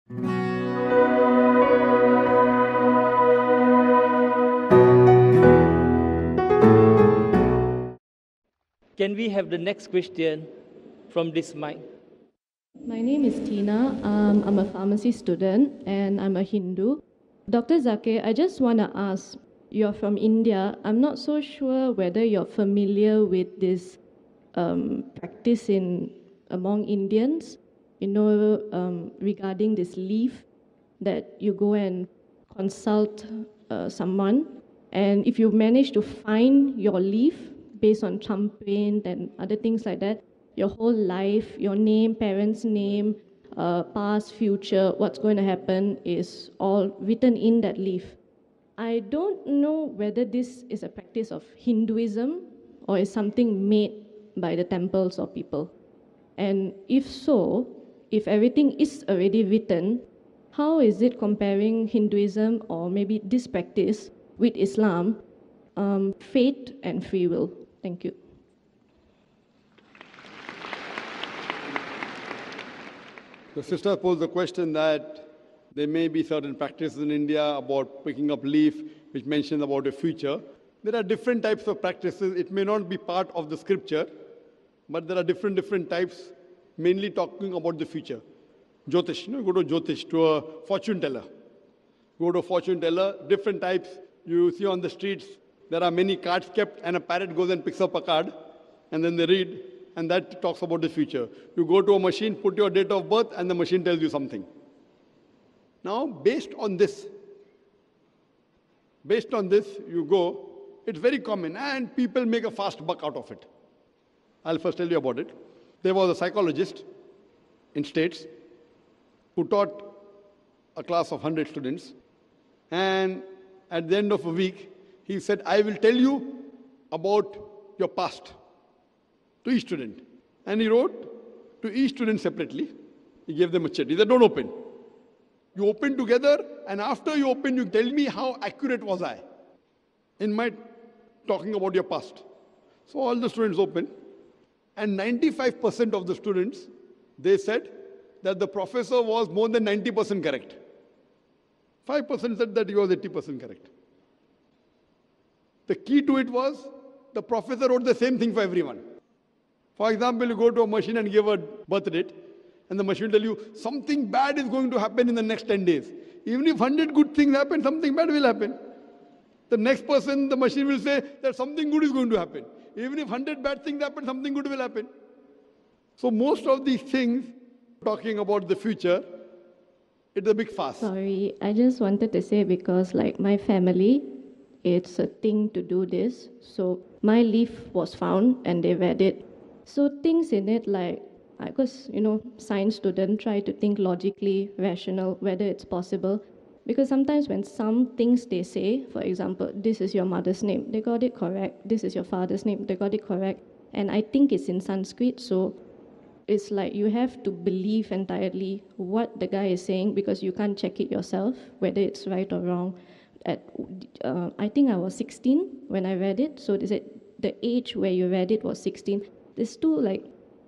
Can we have the next question from this mic? My name is Tina. I'm a pharmacy student and I'm a Hindu. Dr. Zakir, I just want to ask, you're from India. I'm not so sure whether you're familiar with this practice among Indians, regarding this leaf that you go and consult someone. And if you manage to find your leaf based on thumbprint and other things like that, your whole life, your name, parents' name, past, future, what's going to happen is all written in that leaf. I don't know whether this is a practice of Hinduism or is something made by the temples or people. And if so, if everything is already written, how is it comparing Hinduism or maybe this practice with Islam, fate and free will? Thank you. The sister posed the question that there may be certain practices in India about picking up leaf, which mentions about the future. There are different types of practices. It may not be part of the scripture, but there are different types, mainly talking about the future. Jyotish, go to Jyotish, to a fortune teller. Go to a fortune teller, different types. You see on the streets, there are many cards kept, and a parrot goes and picks up a card, and then they read, and that talks about the future. You go to a machine, put your date of birth, and the machine tells you something. Now, based on this, you go, it's very common, and people make a fast buck out of it. I'll first tell you about it. There was a psychologist in States who taught a class of 100 students, and at the end of a week, he said, I will tell you about your past to each student. And he wrote to each student separately. He gave them a chit. He said, don't open. You open together, and after you open, you tell me how accurate was I in my talking about your past. So all the students opened, and 95% of the students, they said that the professor was more than 90% correct. 5% said that he was 80% correct. The key to it was the professor wrote the same thing for everyone. For example, you go to a machine and give a birth date, and the machine will tell you something bad is going to happen in the next 10 days. Even if 100 good things happen, something bad will happen. The next person, the machine will say that something good is going to happen. Even if 100 bad things happen, something good will happen. So most of these things, talking about the future, it's a big fuss. Sorry, I just wanted to say because like my family, it's a thing to do this. So my leaf was found and they read it. So things in it like, because, science student try to think logically, rational, whether it's possible. Because sometimes when some things they say, for example, this is your mother's name, they got it correct. This is your father's name, they got it correct. And I think it's in Sanskrit, so it's like you have to believe entirely what the guy is saying because you can't check it yourself, whether it's right or wrong. I think I was 16 when I read it, so they said the age where you read it was 16. There's still like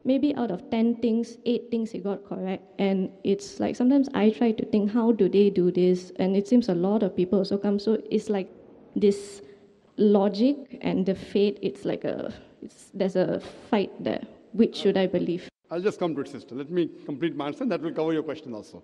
maybe out of 10 things, 8 things he got correct. And it's like sometimes I try to think, how do they do this? And it seems a lot of people also come. So it's like this logic and the fate, it's like there's a fight there. Which should I believe? I'll just come to it, sister. Let me complete my answer, and that will cover your question also.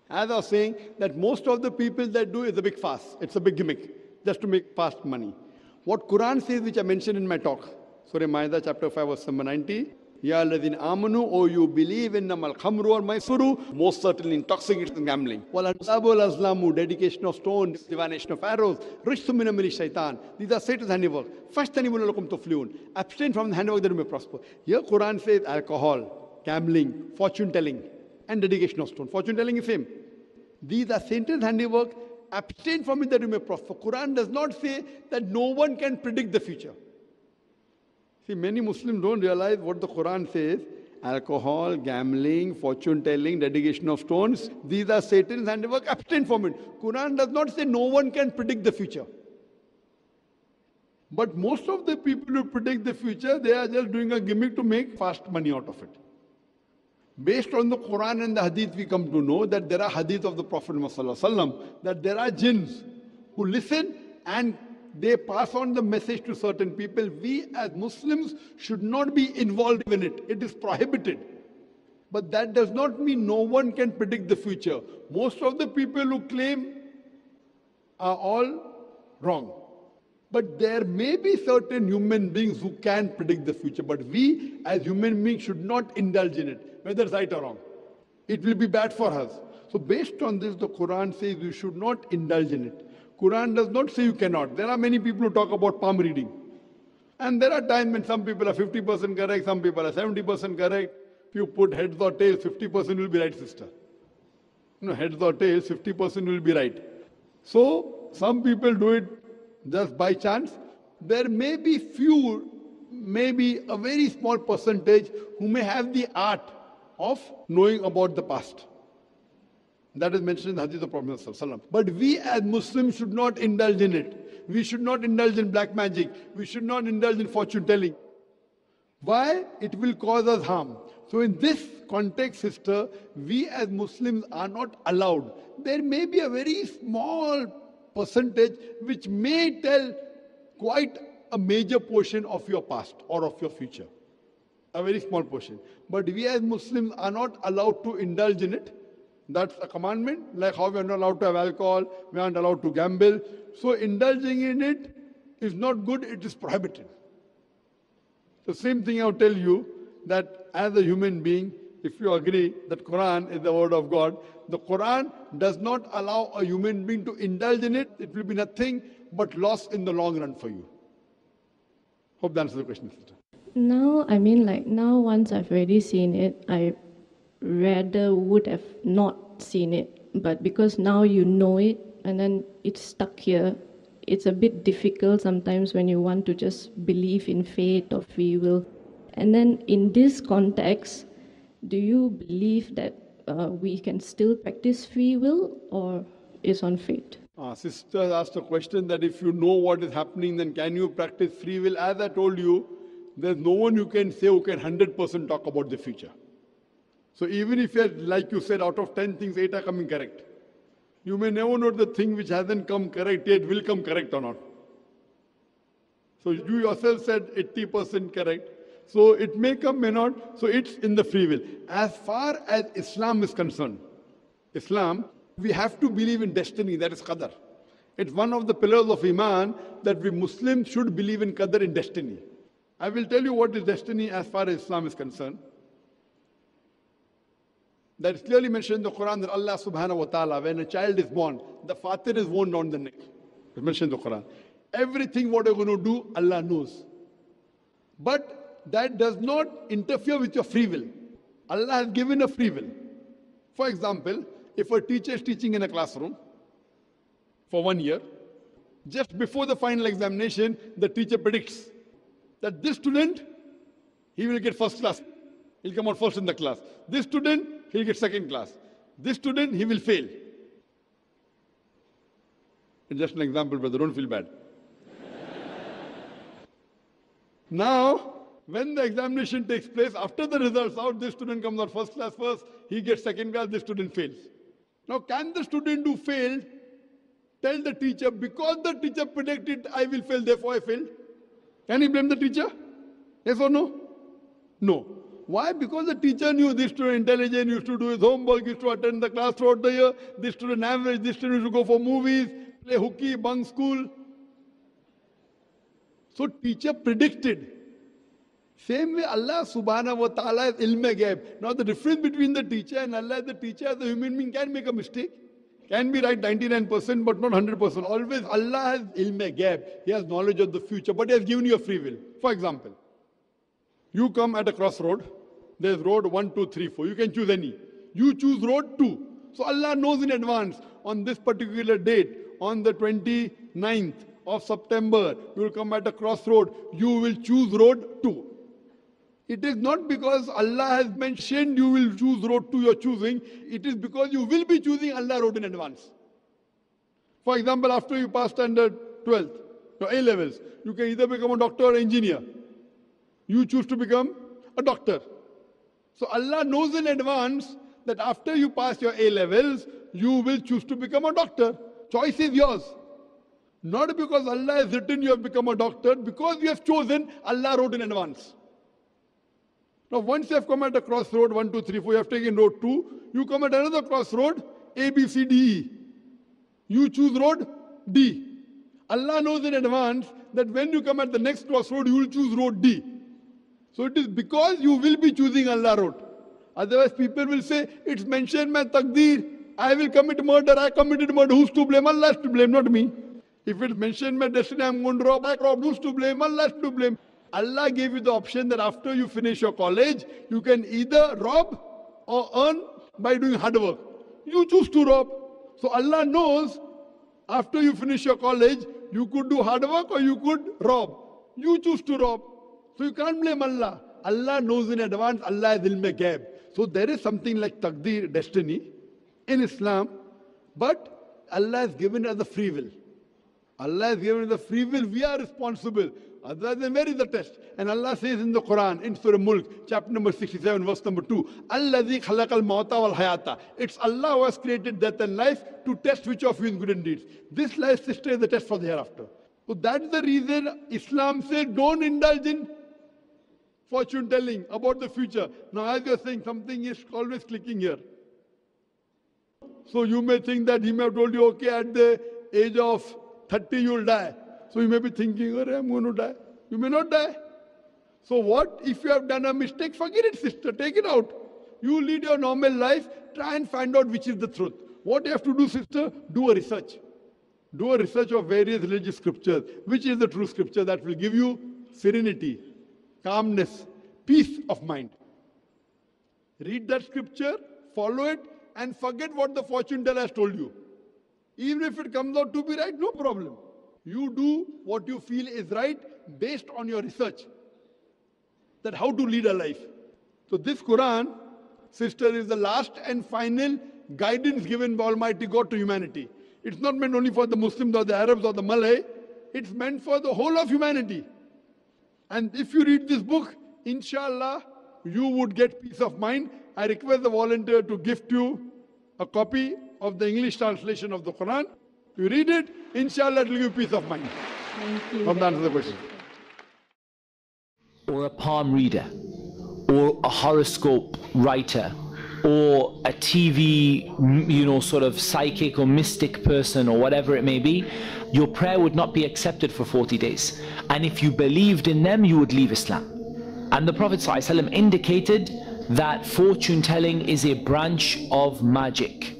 As I was saying, that most of the people that do is a big fuss. It's a big gimmick, just to make fast money. What Quran says, which I mentioned in my talk, Surah Ma'idah, chapter 5, verse number 90, Ya alladhina amanu, O you believe in namal khamru or maisuru, most certainly intoxicating and gambling. Wal ansabu wal azlamu, dedication of stone, divination of arrows, rishtu min amali shaitan. These are Satan's handiwork. Fashtanibu lakum tuflihun. Abstain from the handiwork that you may prosper. Here Quran says alcohol, gambling, fortune telling, and dedication of stone. Fortune telling is same. These are Satan's handiwork. Abstain from it that you may prosper. Quran does not say that no one can predict the future. See, many Muslims don't realize what the Quran says. Alcohol, gambling, fortune telling, dedication of stones. These are Satan's handiwork. Abstain from it. Quran does not say no one can predict the future. But most of the people who predict the future, they are just doing a gimmick to make fast money out of it. Based on the Quran and the Hadith, we come to know that there are Hadith of the Prophet Muhammad that there are jinns who listen and they pass on the message to certain people. We as Muslims should not be involved in it. It is prohibited. But that does not mean no one can predict the future. Most of the people who claim are all wrong. But there may be certain human beings who can predict the future. But we as human beings should not indulge in it, whether it's right or wrong. It will be bad for us. So based on this, the Quran says you should not indulge in it. Quran does not say you cannot. There are many people who talk about palm reading. And there are times when some people are 50% correct, some people are 70% correct. If you put heads or tails, 50% will be right, sister. Heads or tails, 50% will be right. So some people do it just by chance. There may be few, maybe a very small percentage who may have the art of knowing about the past. That is mentioned in the Hadith of Prophet ﷺ. But we as Muslims should not indulge in it. We should not indulge in black magic. We should not indulge in fortune telling. Why? It will cause us harm. So in this context, sister, we as Muslims are not allowed. There may be a very small percentage which may tell quite a major portion of your past or of your future. A very small portion. But we as Muslims are not allowed to indulge in it. That's a commandment, like how we are not allowed to have alcohol, we aren't allowed to gamble. So indulging in it is not good, it is prohibited. The same thing I'll tell you, that as a human being, if you agree that Quran is the word of God, the Quran does not allow a human being to indulge in it. It will be nothing but loss in the long run for you. Hope that answers the question, sister. Now, now once I've already seen it, I rather would have not seen it. But because now you know it and then it's stuck here, it's a bit difficult sometimes when you want to just believe in fate or free will. And then in this context, do you believe that we can still practice free will or is on fate? Sister asked a question that if you know what is happening, then can you practice free will? As I told you, there's no one you can say who can 100% talk about the future. So even if, like you said, out of 10 things, 8 are coming correct. You may never know the thing which hasn't come correct yet will come correct or not. So you yourself said 80% correct. So it may come, may not. So it's in the free will. As far as Islam is concerned, Islam, we have to believe in destiny, that is qadar. It's one of the pillars of Iman that we Muslims should believe in qadar, in destiny. I will tell you what is destiny as far as Islam is concerned. That is clearly mentioned in the Quran that Allah subhanahu wa ta'ala, when a child is born, the fatir is worn on the neck. It's mentioned in the Quran. Everything what you're going to do, Allah knows. But that does not interfere with your free will. Allah has given a free will. For example, if a teacher is teaching in a classroom for 1 year, just before the final examination, the teacher predicts that this student, he will get first class. He'll come out first in the class. This student, he'll get second class. This student, he will fail. It's just an example, brother. Don't feel bad. Now, when the examination takes place, after the results out, this student comes out first class first, he gets second class, this student fails. Now, can the student who failed tell the teacher, because the teacher predicted I will fail, therefore I failed? Can he blame the teacher? Yes or no? No. Why? Because the teacher knew this student intelligent, used to do his homework, used to attend the class throughout the year, this student average, this student used to go for movies, play hooky, bunk school. So teacher predicted. Same way Allah subhanahu wa ta'ala is ilm ghaib. Now the difference between the teacher and Allah is the teacher as a human being can make a mistake. Can be right 99% but not 100%. Always Allah has ilm ghaib. He has knowledge of the future, but He has given you a free will. For example, you come at a crossroad. There's road 1, 2, 3, 4. You can choose any. You choose road 2. So Allah knows in advance, on this particular date, on the 29th of September, you will come at a crossroad. You will choose road 2. It is not because Allah has mentioned you will choose road 2 you're choosing. It is because you will be choosing Allah road in advance. For example, after you pass standard 12th, your A levels, you can either become a doctor or engineer. You choose to become a doctor. So Allah knows in advance that after you pass your A levels, you will choose to become a doctor. Choice is yours. Not because Allah has written you have become a doctor, because you have chosen, Allah wrote in advance. Now once you have come at a crossroad, 1, 2, 3, 4, you have taken road 2, you come at another crossroad, A, B, C, D, E. You choose road D. Allah knows in advance that when you come at the next crossroad, you will choose road D. So it is because you will be choosing Allah road. Otherwise people will say, it's mentioned my taqdeer, I will commit murder, I committed murder, who's to blame? Allah is to blame, not me. If it's mentioned my destiny, I'm going to rob, I robbed, who's to blame? Allah is to blame. Allah gave you the option that after you finish your college, you can either rob or earn by doing hard work. You choose to rob. So Allah knows after you finish your college, you could do hard work or you could rob. You choose to rob. So you can't blame Allah. Allah knows in advance, Allah is ilm ghaib. So there is something like taqdeer, destiny, in Islam, but Allah has given us the free will. Allah has given us the free will, we are responsible. Otherwise, then where is the test? And Allah says in the Quran, in Surah Mulk, chapter number 67, verse number 2, Alladhi khalaqal mawta wal hayata. It's Allah who has created death and life to test which of you is good in deeds. This life, sister, is the test for the hereafter. So that's the reason Islam says don't indulge in fortune telling about the future. Now as you're saying, something is always clicking here. So you may think that he may have told you, okay, at the age of 30 you'll die. So you may be thinking, oh, I'm going to die. You may not die. So what if you have done a mistake? Forget it, sister. Take it out. You lead your normal life. Try and find out which is the truth. What you have to do, sister? Do a research. Do a research of various religious scriptures. Which is the true scripture that will give you serenity, calmness, peace of mind. Read that scripture, follow it, and forget what the fortune teller has told you. Even if it comes out to be right, no problem. You do what you feel is right based on your research. That how to lead a life. So this Quran, sister, is the last and final guidance given by Almighty God to humanity. It's not meant only for the Muslims or the Arabs or the Malay. It's meant for the whole of humanity. And if you read this book, inshallah, you would get peace of mind. I request the volunteer to gift you a copy of the English translation of the Quran. You read it, inshallah, it will give you peace of mind. Thank you. Hope that answers the question. Or a palm reader, or a horoscope writer, or a TV, sort of psychic or mystic person, or whatever it may be, your prayer would not be accepted for 40 days. And if you believed in them, you would leave Islam. And the Prophet ﷺ indicated that fortune telling is a branch of magic.